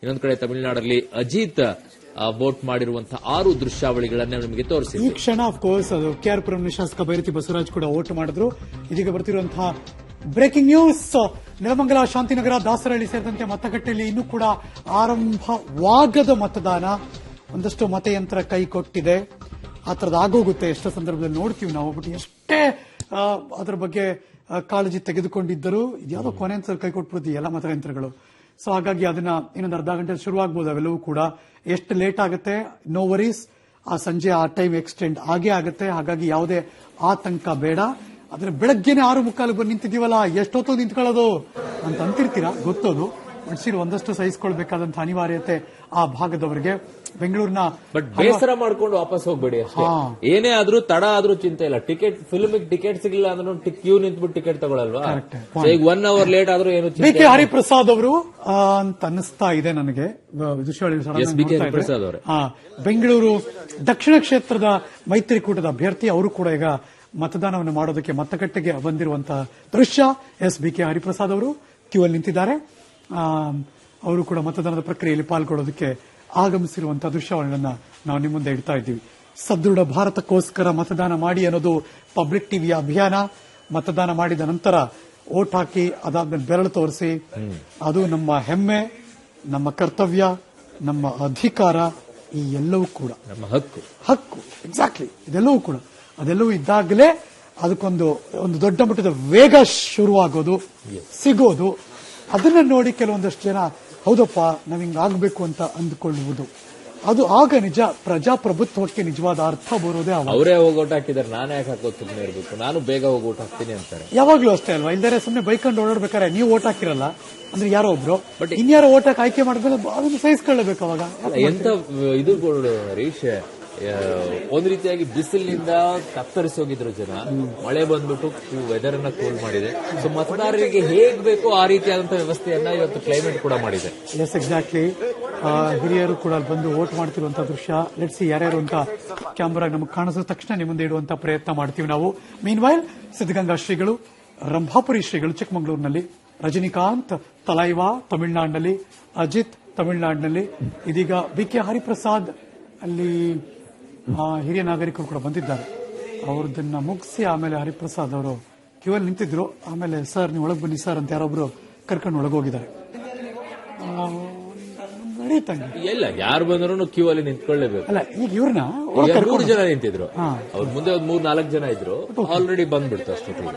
ಇನ್ನೊಂದು ಕಡೆ ತಮಿಳುನಾಡಲ್ಲಿ ಅಜಿತ್ ವೋಟ್ ಮಾಡಿರುವಂತಹ 6 ದೃಶ್ಯಾವಳಿಗಳನ್ನ ನಿಮಗೆ ತೋರಿಸಿದೆ. ಈ ಕ್ಷಣ ಅಫ್ಕೋರ್ಸ್ ಅದು ಕೆಆರ್ ಪುರಂ ಶಾಸಕ ಬೈರತಿ ಬಸವರಾಜ್ ಕೂಡ ವೋಟ್ ಮಾಡಿದ್ರು. ಇದೀಗ ಬರ್ತಿರುವಂತಹ ಬ್ರೇಕಿಂಗ್ ನ್ಯೂಸ್, ನೆಲಮಂಗಲ, ಶಾಂತಿನಗರ, ದಾಸರಹಳ್ಳಿ ಸೇರಿದಂತೆ ಮತಗಟ್ಟೆಯಲ್ಲಿ ಇನ್ನೂ ಕೂಡ ಆರಂಭವಾಗದ ಮತದಾನ. ಒಂದಷ್ಟು ಮತಯಂತ್ರ ಕೈ ಕೊಟ್ಟಿದೆ, ಆ ತರದ ಆಗೋಗುತ್ತೆ ಎಷ್ಟೋ ಸಂದರ್ಭದಲ್ಲಿ ನೋಡ್ತೀವಿ ನಾವು. ಬಟ್ ಎಷ್ಟೇ ಅದರ ಬಗ್ಗೆ ಕಾಳಜಿ ತೆಗೆದುಕೊಂಡಿದ್ದರೂ ಇದ್ಯಾವುದೋ ಕೊನೆ ಅಂತ ಕೈ ಕೊಟ್ಬಿಡ್ತೀವಿ ಎಲ್ಲ ಮತಯಂತ್ರಗಳು. ಸೊ ಹಾಗಾಗಿ ಅದನ್ನ ಇನ್ನೊಂದು ಅರ್ಧ ಗಂಟೆ ಶುರುವಾಗಬಹುದು. ಅವೆಲ್ಲವೂ ಕೂಡ ಎಷ್ಟು ಲೇಟ್ ಆಗುತ್ತೆ, ನೋ ವರೀಸ್. ಆ ಸಂಜೆ ಆ ಟೈಮ್ ಎಕ್ಸ್ಟೆಂಡ್ ಆಗೇ ಆಗುತ್ತೆ. ಹಾಗಾಗಿ ಯಾವುದೇ ಆತಂಕ ಬೇಡ. ಆದ್ರೆ ಬೆಳಗ್ಗೆನೆ 6:45 ಬಂದು ನಿಂತಿದ್ದೀವಲ್ಲ, ಎಷ್ಟೊತ್ತು ನಿಂತ್ಕೊಳ್ಳೋದು ಅಂತ ಅಂತಿರ್ತೀರಾ, ಗೊತ್ತೋದು. ಮನುಷ್ಯರು ಒಂದಷ್ಟು ಸಹಿಸಿಕೊಳ್ಬೇಕಾದಂತ ಅನಿವಾರ್ಯತೆ ಆ ಭಾಗದವರಿಗೆ. ಬೆಂಗಳೂರಿನ ಬಟ್ ಬೇಸರ ಮಾಡ್ಕೊಂಡು ವಾಪಸ್ ಹೋಗ್ಬೇಡಿ ಅಷ್ಟೇ. ಏನೇ ಆದ್ರೂ ತಡ ಆದ್ರೂ ಚಿಂತೆ ಇಲ್ಲ. ಟಿಕೆಟ್ ಫಿಲ್ಮ್ ಟಿಕೆಟ್ ಸಿಗಲಿಲ್ಲ ಅಂದ್ರೂ ಕ್ಯೂ ನಿಂತ್ಬಿಟ್ಟು ಟಿಕೆಟ್ ತಗೊಳ್ಳಲ್ವಾ? ಈಗ 1 hour ಲೇಟ್ ಆದ್ರೂ ಏನು ಬಿ ಕೆ ಹರಿಪ್ರಸಾದ್ ಅವರು ಅಂತ ಅನಿಸ್ತಾ ಇದೆ ನನಗೆ. ಬೆಂಗಳೂರು ದಕ್ಷಿಣ ಕ್ಷೇತ್ರದ ಮೈತ್ರಿಕೂಟದ ಅಭ್ಯರ್ಥಿ ಅವರು ಕೂಡ ಈಗ ಮತದಾನವನ್ನು ಮಾಡೋದಕ್ಕೆ ಮತಗಟ್ಟೆಗೆ ಬಂದಿರುವಂತಹ ದೃಶ್ಯ. ಬಿ ಕೆ ಹರಿಪ್ರಸಾದ್ ಅವರು ಕ್ಯೂ ಅಲ್ಲಿ ನಿಂತಿದ್ದಾರೆ. ಅವರು ಕೂಡ ಮತದಾನದ ಪ್ರಕ್ರಿಯೆಯಲ್ಲಿ ಪಾಲ್ಗೊಳ್ಳೋದಕ್ಕೆ ಆಗಮಿಸಿರುವಂತಹ ದೃಶ್ಯಾವಳಿಗಳನ್ನ ನಾವು ನಿಮ್ಮ ಮುಂದೆ ಇಡ್ತಾ ಇದ್ದೀವಿ. ಸದೃಢ ಭಾರತಕ್ಕೋಸ್ಕರ ಮತದಾನ ಮಾಡಿ ಅನ್ನೋದು ಪಬ್ಲಿಕ್ ಟಿವಿಯ ಅಭಿಯಾನ. ಮತದಾನ ಮಾಡಿದ ನಂತರ ವೋಟ್ ಹಾಕಿ, ಅದಾದ್ಮೇಲೆ ಬೆರಳು ತೋರಿಸಿ, ಅದು ನಮ್ಮ ಹೆಮ್ಮೆ, ನಮ್ಮ ಕರ್ತವ್ಯ, ನಮ್ಮ ಅಧಿಕಾರ. ಈ ಎಲ್ಲವೂ ಕೂಡ ನಮ್ಮ ಹಕ್ಕು ಎಕ್ಸಾಕ್ಟ್ಲಿ. ಇದೆಲ್ಲವೂ ಕೂಡ ಅದೆಲ್ಲವೂ ಇದ್ದಾಗಲೇ ಅದಕ್ಕೊಂದು ದೊಡ್ಡ ಮಟ್ಟದ ವೇಗ ಶುರುವಾಗೋದು, ಸಿಗೋದು. ಅದನ್ನ ನೋಡಿ ಕೆಲವೊಂದಷ್ಟು ಜನ ಹೌದಪ್ಪ ನಾವ್ ಹಿಂಗಾಗಬೇಕು ಅಂತ ಅಂದುಕೊಳ್ಳುವುದು. ಅದು ಆಗ ನಿಜ ಪ್ರಜಾಪ್ರಭುತ್ವಕ್ಕೆ ನಿಜವಾದ ಅರ್ಥ ಬರೋದೇ. ಅವರೇ ಹೋಗಿ ಓಟ್ ಹಾಕಿದಾರೆ, ನಾನೇ ಯಾಕೆ ಹಾಕೋದು ಸುಮ್ಮನೆ ಇರಬೇಕು, ನಾನು ಬೇಗ ಹೋಗಿ ಓಟ್ ಹಾಕ್ತೀನಿ ಅಂತಾರೆ. ಯಾವಾಗ್ಲೂ ಅಷ್ಟೇ ಅಲ್ವಾ? ಇಲ್ದಾರೆ ಸುಮ್ಮನೆ ಬೈಕೊಂಡು ಓಡಾಡ್ಬೇಕಾರೆ ನೀವು ಓಟ್ ಹಾಕಿರಲ್ಲ ಅಂದ್ರೆ ಯಾರೋ ಒಬ್ರು, ಬಟ್ ಇನ್ಯಾರೋ ಓಟ್ ಹಾಕಿ ಆಯ್ಕೆ ಮಾಡಿದ್ಮೇಲೆ ಅದನ್ನು ಸಹಿಸ್ಕೊಳ್ಳಬೇಕು. ಅವಾಗ ಎಂತ ಇದು ಹರೀಶ್, ಒಂದ್ ರೀತಿಯಾಗಿ ಬಿಸಿಲಿನಿಂದ ಕತ್ತರಿಸಿ ಹೋಗಿದ್ರು ಜನ. ಮಳೆ ಬಂದ್ಬಿಟ್ಟು ವೆದರ್ ಅನ್ನ ಕೂಲ್ ಮಾಡಿದೆ. ಸೊ ಮತದಾರರಿಗೆ ಹೇಗ್ ಬೇಕೋ ಆ ರೀತಿಯಾದಂತಹ ವ್ಯವಸ್ಥೆಯನ್ನ ಇವತ್ತು ಕ್ಲೈಮೇಟ್ ಕೂಡ ಮಾಡಿದೆ. Yes exactly. ಹಿರಿಯರು ಕೂಡ ಬಂದು ವೋಟ್ ಮಾಡ್ತಿರುವಂತಹ ದೃಶ್ಯ. ಲೆಟ್ಸ್ ಸಿ ಯಾರ್ಯಾರು ಅಂತ ಕ್ಯಾಮರಾ ನಮಗೆ ಕಾಣಿಸಿದ ತಕ್ಷಣ ನಿಮ್ಮ ಮುಂದೆ ಇಡುವಂತ ಪ್ರಯತ್ನ ಮಾಡ್ತೀವಿ ನಾವು. ಮೀನ್ವೈಲ್ ಸಿದ್ದಗಂಗಾ ಶ್ರೀಗಳು, ರಂಭಾಪುರಿ ಶ್ರೀಗಳು ಚಿಕ್ಕಮಗಳೂರಿನಲ್ಲಿ, ರಜನಿಕಾಂತ್ ತಲೈವಾ ತಮಿಳುನಾಡಿನಲ್ಲಿ, ಅಜಿತ್ ತಮಿಳುನಾಡಿನಲ್ಲಿ, ಇದೀಗ ಬಿ ಕೆ ಹರಿಪ್ರಸಾದ್ ಅಲ್ಲಿ ಹಿರಿಯ ನಾಗರಿಕರು ಕೂಡ ಬಂದಿದ್ದಾರೆ. ಅವ್ರದನ್ನ ಮುಗಿಸಿ ಆಮೇಲೆ ಹರಿಪ್ರಸಾದ್ ಅವರು ಕ್ಯೂ ಅಲ್ಲಿ ನಿಂತಿದ್ರು. ಆಮೇಲೆ ಸರ್ ನೀವು ಒಳಗೆ ಬನ್ನಿ ಸರ್ ಅಂತ ಯಾರೊಬ್ರು ಕರ್ಕೊಂಡು ಒಳಗೋಗಿದ್ದಾರೆ. ನಡೀತಂಗೆ ಎಲ್ಲ ಯಾರು ಬಂದ್ರು ಕ್ಯೂ ಅಲ್ಲಿ ನಿಂತ್ಕೊಳ್ಳೇಬೇಕು. ಅಲ್ಲ ಈಗ ಇವ್ರನ್ನ 3 ಜನ ನಿಂತಿದ್ರು, ಅವ್ರ ಮುಂದೆ ಒಂದು 3-4 ಜನ ಇದ್ರು. ಆಲ್ರೆಡಿ ಬಂದ್ಬಿಡ್ತು ಅಷ್ಟೊತ್ತಿಗೆ.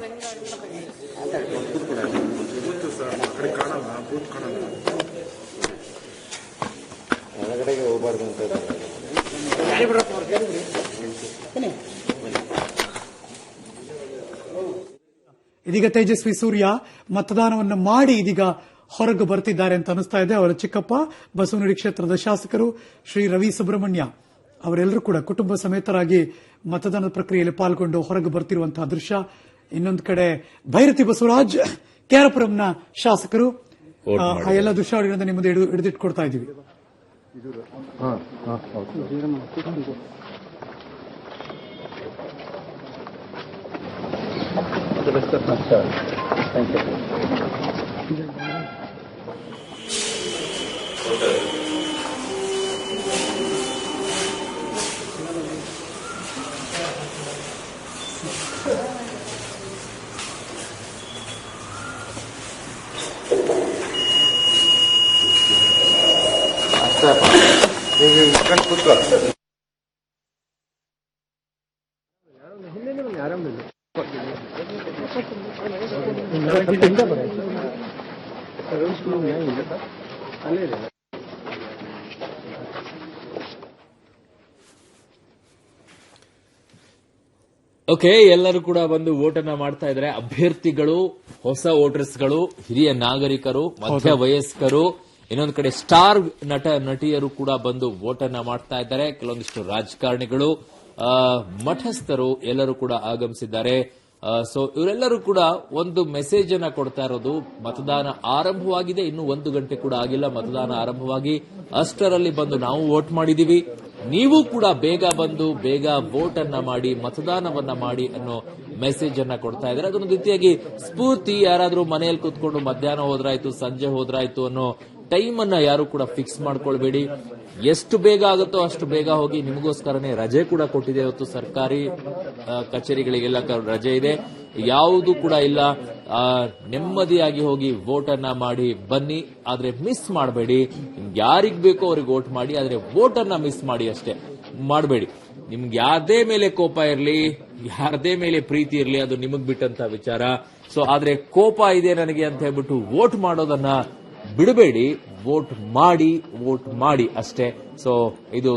ಒಳಗಡೆಗೆ ಹೋಗಬಾರ್ದು ಅಂತ ಇದೀಗ ತೇಜಸ್ವಿ ಸೂರ್ಯ ಮತದಾನವನ್ನು ಮಾಡಿ ಇದೀಗ ಹೊರಗೆ ಬರ್ತಿದ್ದಾರೆ ಅಂತ ಅನಿಸ್ತಾ ಇದೆ. ಅವರ ಚಿಕ್ಕಪ್ಪ ಬಸವನಗುಡಿ ಕ್ಷೇತ್ರದ ಶಾಸಕರು ಶ್ರೀ ರವಿ ಸುಬ್ರಹ್ಮಣ್ಯ ಅವರೆಲ್ಲರೂ ಕೂಡ ಕುಟುಂಬ ಸಮೇತರಾಗಿ ಮತದಾನದ ಪ್ರಕ್ರಿಯೆಯಲ್ಲಿ ಪಾಲ್ಗೊಂಡು ಹೊರಗೆ ಬರ್ತಿರುವಂತಹ ದೃಶ್ಯ. ಇನ್ನೊಂದು ಕಡೆ ಭೈರತಿ ಬಸವರಾಜ್ ಕೆಆರ್ ಪುರಂನ ಶಾಸಕರು. ಆ ಎಲ್ಲ ದೃಶ್ಯಾವಳಿಗಳಿಂದ ನಿಮ್ಮದೇ ಹಿಡಿದಿಟ್ಕೊಡ್ತಾ ಇದ್ದೀವಿ. ಓಕೆ, ಎಲ್ಲರೂ ಕೂಡ ಬಂದು ವೋಟ್ ಅನ್ನ ಮಾಡ್ತಾ ಇದ್ದಾರೆ. ಅಭ್ಯರ್ಥಿಗಳು, ಹೊಸ ವೋಟರ್ಸ್ಗಳು, ಹಿರಿಯ ನಾಗರಿಕರು, ಮಧ್ಯ ವಯಸ್ಕರು, ಇನ್ನೊಂದು ಕಡೆ ಸ್ಟಾರ್ ನಟಿಯರು ಕೂಡ ಬಂದು ವೋಟ್ ಅನ್ನ ಮಾಡ್ತಾ ಇದ್ದಾರೆ. ಕೆಲವೊಂದಿಷ್ಟು ರಾಜಕಾರಣಿಗಳು, ಮಠಸ್ಥರು ಎಲ್ಲರೂ ಕೂಡ ಆಗಮಿಸಿದ್ದಾರೆ. ಸೊ ಇವರೆಲ್ಲರೂ ಕೂಡ ಒಂದು ಮೆಸೇಜ್ ಅನ್ನ ಕೊಡ್ತಾ ಇರೋದು, ಮತದಾನ ಆರಂಭವಾಗಿದೆ, ಇನ್ನು 1 ಗಂಟೆ ಕೂಡ ಆಗಿಲ್ಲ ಮತದಾನ ಆರಂಭವಾಗಿ. ಅಷ್ಟರಲ್ಲಿ ಬಂದು ನಾವು ವೋಟ್ ಮಾಡಿದೀವಿ, ನೀವು ಕೂಡ ಬೇಗ ಬಂದು ಬೇಗ ವೋಟ್ ಅನ್ನ ಮಾಡಿ, ಮತದಾನವನ್ನ ಮಾಡಿ ಅನ್ನೋ ಮೆಸೇಜ್ ಅನ್ನ ಕೊಡ್ತಾ ಇದ್ದಾರೆ. ಅದೊಂದು ರೀತಿಯಾಗಿ ಸ್ಫೂರ್ತಿ. ಯಾರಾದ್ರೂ ಮನೆಯಲ್ಲಿ ಕೂತ್ಕೊಂಡು ಮಧ್ಯಾಹ್ನ ಹೋದ್ರಾಯ್ತು, ಸಂಜೆ ಹೋದ್ರಾಯ್ತು ಅನ್ನೋ ಟೈಮ್ ಅನ್ನ ಯಾರು ಕೂಡ ಫಿಕ್ಸ್ ಮಾಡ್ಕೊಳ್ಬೇಡಿ. ಎಷ್ಟು ಬೇಗ ಆಗುತ್ತೋ ಅಷ್ಟು ಬೇಗ ಹೋಗಿ. ನಿಮಗೋಸ್ಕರನೇ ರಜೆ ಕೂಡ ಕೊಟ್ಟಿದೆ ಇವತ್ತು. ಸರ್ಕಾರಿ ಕಚೇರಿಗಳಿಗೆಲ್ಲ ರಜೆ ಇದೆ, ಯಾವುದು ಕೂಡ ಇಲ್ಲ. ನೆಮ್ಮದಿಯಾಗಿ ಹೋಗಿ ವೋಟ್ ಅನ್ನ ಮಾಡಿ ಬನ್ನಿ. ಆದ್ರೆ ಮಿಸ್ ಮಾಡಬೇಡಿ. ನಿಮ್ಗೆ ಯಾರಿಗ್ ಬೇಕೋ ಅವ್ರಿಗೆ ವೋಟ್ ಮಾಡಿ, ಆದ್ರೆ ವೋಟ್ ಅನ್ನ ಮಿಸ್ ಮಾಡಿ ಅಷ್ಟೇ, ಮಾಡಬೇಡಿ. ನಿಮ್ಗೆ ಯಾರದೇ ಮೇಲೆ ಕೋಪ ಇರಲಿ, ಯಾರದೇ ಮೇಲೆ ಪ್ರೀತಿ ಇರಲಿ, ಅದು ನಿಮಗ್ ಬಿಟ್ಟಂತ ವಿಚಾರ. ಸೊ ಆದ್ರೆ ಕೋಪ ಇದೆ ನನಗೆ ಅಂತ ಹೇಳ್ಬಿಟ್ಟು ವೋಟ್ ಮಾಡೋದನ್ನ ಬಿಡಬೇಡಿ. ವೋಟ್ ಮಾಡಿ ಅಷ್ಟೇ. ಸೊ ಇದು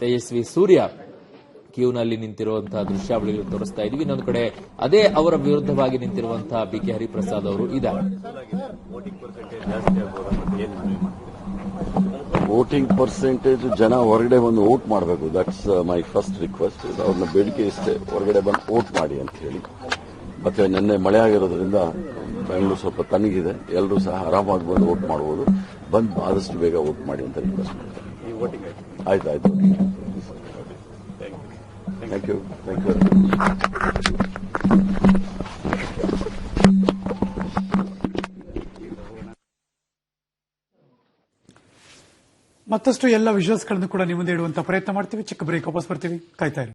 ತೇಜಸ್ವಿ ಸೂರ್ಯ ಕ್ಯೂನಲ್ಲಿ ನಿಂತಿರುವಂತಹ ದೃಶ್ಯಾವಳಿಗಳು ತೋರಿಸ್ತಾ ಇದೀವಿ. ಇನ್ನೊಂದು ಕಡೆ ಅದೇ ಅವರ ವಿರುದ್ಧವಾಗಿ ನಿಂತಿರುವಂತಹ BK ಹರಿಪ್ರಸಾದ್ ಅವರು ಇದ್ದಾರೆ. ವೋಟಿಂಗ್ ಪರ್ಸೆಂಟೇಜ್ ಜನ ಹೊರಗಡೆ ಬಂದು ವೋಟ್ ಮಾಡಬೇಕು. That's my first request. ಅವ್ರನ್ನ ಬೇಡಿಕೆ ಇಷ್ಟೇ, ಹೊರಗಡೆ ಬಂದು ವೋಟ್ ಮಾಡಿ ಅಂತ ಹೇಳಿ. ಮತ್ತೆ ನಿನ್ನೆ ಮಳೆ ಆಗಿರೋದ್ರಿಂದ ಬೆಂಗಳೂರು ಸ್ವಲ್ಪ ತಣ್ಣಗಿದೆ. ಎಲ್ಲರೂ ಸಹ ಆರಾಮಾಗಿ ಬಂದು ವೋಟ್ ಮಾಡಬಹುದು. ಬಂದು ಆದಷ್ಟು ಬೇಗ ವೋಟ್ ಮಾಡಿ ಅಂತ ರಿಕ್ವೆಸ್ಟ್ ಮಾಡ್ತಾರೆ. ಆಯ್ತು. Thank you. ಮತ್ತಷ್ಟು ಎಲ್ಲ ವಿಜುವಲ್ಸ್ಗಳನ್ನು ಕೂಡ ನಿಮ್ಮ ಮುಂದೆ ಇಡುವಂತ ಪ್ರಯತ್ನ ಮಾಡ್ತೀವಿ. ಚಿಕ್ಕ ಬ್ರೇಕ್, ವಾಪಸ್ ಬರ್ತೀವಿ, ಕಾಯ್ತಾ ಇರಿ.